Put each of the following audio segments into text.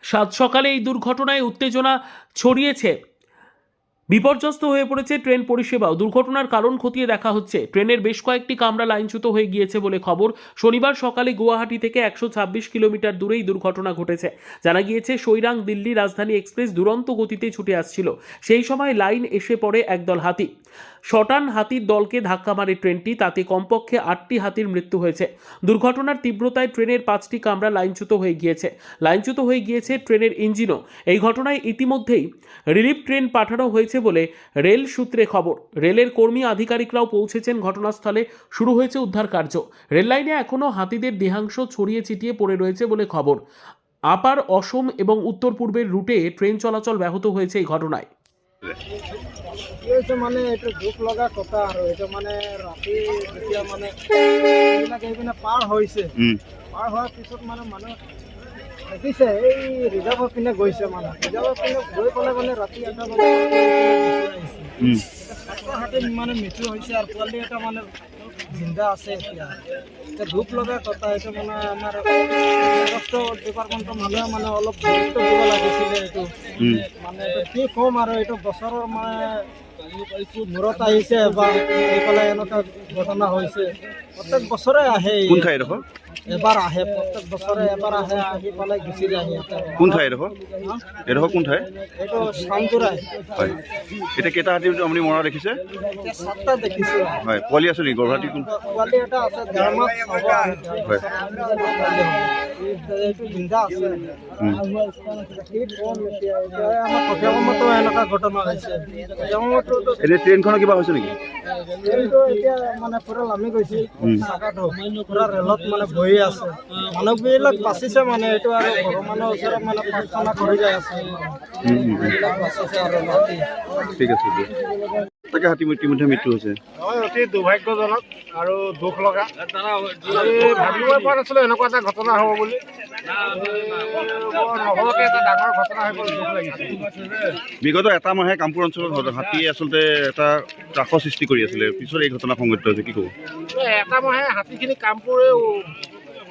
সাত সকালে এই দুর্ঘটনায় উত্তেজনা ছড়িয়েছে, বিপর্যস্ত হয়ে পড়েছে ট্রেন পরিষেবাও। দুর্ঘটনার কারণ খতিয়ে দেখা হচ্ছে। ট্রেনের বেশ কয়েকটি কামরা লাইনচ্যুত হয়ে গিয়েছে বলে খবর। শনিবার সকালে গুয়াহাটি থেকে 126 কিলোমিটার দূরেই দুর্ঘটনা ঘটেছে। জানা গিয়েছে, সৈরাং দিল্লি রাজধানী এক্সপ্রেস দুরন্ত গতিতে ছুটে আসছিল। সেই সময় লাইন এসে পড়ে একদল হাতি। শটান হাতির দলকে ধাক্কা মারে ট্রেনটি। তাতে কমপক্ষে 8টি হাতির মৃত্যু হয়েছে। দুর্ঘটনার তীব্রতায় ট্রেনের 5টি কামরা লাইনচ্যুত হয়ে গিয়েছে ট্রেনের ইঞ্জিনও। এই ঘটনায় ইতিমধ্যেই রিলিফ ট্রেন পাঠানো হয়েছে বলে রেল সূত্রে খবর। রেলের কর্মী আধিকারিকরাও পৌঁছেছেন ঘটনাস্থলে। শুরু হয়েছে উদ্ধার কার্য। রেল লাইনে এখনও হাতিদের দেহাংশ ছড়িয়ে ছিটিয়ে পড়ে রয়েছে বলে খবর। আপার অসম এবং উত্তর পূর্বের রুটে ট্রেন চলাচল ব্যাহত হয়েছে এই ঘটনায়। মানে এটা দুখ লগা কথা আৰু এটা মানে ৰাতি যেতিয়া মানে এইপিনে পাৰ হৈছে, পাৰ হোৱাৰ পিছত মানে মানুহ দেখিছে এই ৰিজাৰ্ভৰ পিনে গৈছে, মানে ৰিজাৰ্ভৰ পিনে গৈ পেলাই মানে ৰাতি 8টা বজাত ছাত্ৰ হাতে মানে মৃত্যু হৈছে আৰু পোৱালি এটা মানে জিন্দা আছে। এতিয়া দুখ লগা কথা। এইটো মানে আমাৰ ডিপাৰ্টমেণ্টৰ মানুহে মানে অলপ গুৰুত্ব দিব লাগিছিলে। এইটো মানে এইটো কি ক'ম আৰু এইটো বছৰৰ মানে মূৰত আহিছে এবাৰ এইফালে এনেকুৱা ঘটনা হৈছে। প্ৰত্যেক বছৰে আহে, কোন ঠাই এডোখৰ? এবাৰ আহে, প্ৰত্যেক বছৰে এবাৰ আহে, আহি পেলাই গুচি যায় সিহঁতে। কোন ঠাই এডোখৰ? এডোখৰ কোন ঠাই? এইটো চাংজোৰাই। হয়, এতিয়া কেইটা হাতী আপুনি মৰা দেখিছে? এতিয়া 7টা দেখিছোঁ। হয়, পোৱালি আছে নেকি? গৰ্ভৱতী কোন? পোৱালি এটা আছে, 1.5 মাহ হ'ব। হয়, এইটো জিন্দা আছে। কি ক'ম এতিয়া, আমাৰ কঠিয়ামতো এনেকুৱা ঘটনা হৈছে। কঠিয়ামতো এতিয়া ট্ৰেইনখনৰ কিবা হৈছে নেকি? ট্ৰেইনটো এতিয়া মানে পুৰা নামি গৈছে, চাকাটো পুৰা ৰেলত মানে বহি আছে। মানুহবিলাক বাচিছে, মানে এইটো আৰু ঘৰৰ মানুহৰ ওচৰত মানে প্ৰাৰ্থনা কৰি যায় আছে। এইবিলাক বাচিছে আৰু ৰাতি। ঠিক আছে দিয়ক। তাকে হাতী ইতিমধ্যে মৃত্যু হৈছে। হয়, অতি দুৰ্ভাগ্যজনক আৰু দুখ লগা। ভাবিবই পৰা নাছিলোঁ এনেকুৱা এটা ঘটনা হ'ব বুলি। নহওঁতে এটা ডাঙৰ ঘটনা হৈ গ'ল, দুখ লাগিছে। বিগত এটা মাহে কামপুৰ অঞ্চলত হাতীয়ে আচলতে এটা ত্ৰাসৰ সৃষ্টি কৰি আছিলে, পিছত এই ঘটনা সংঘটিত হৈছে, কি ক'ব? এটা মাহে হাতীখিনি কামপুৰে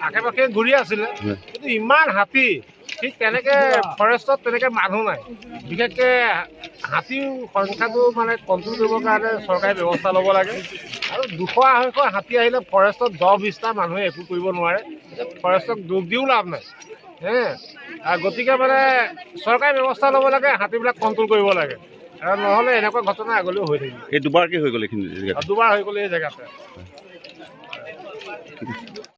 আশে পাশে ঘূৰি আছিলে, কিন্তু ইমান হাতী, ঠিক তেনেকৈ ফৰেষ্টত তেনেকৈ মানুহ নাই। বিশেষকৈ হাতীৰ সংখ্যাটো মানে কণ্ট্ৰল কৰিবৰ কাৰণে চৰকাৰে ব্যৱস্থা ল'ব লাগে। আৰু 200-250 হাতী আহিলে ফৰেষ্টত 10-20টা মানুহে একো কৰিব নোৱাৰে। ফৰেষ্টক দুখ দিও লাভ নাই। গতিকে মানে চৰকাৰে ব্যৱস্থা ল'ব লাগে, হাতীবিলাক কণ্ট্ৰল কৰিব লাগে। আৰু নহ'লে এনেকুৱা ঘটনা আগলৈও হৈ থাকিব। এই দুবাৰকৈ হৈ গ'ল এইখিনি জেগাত? দুবাৰ হৈ গ'ল এই জেগাতে।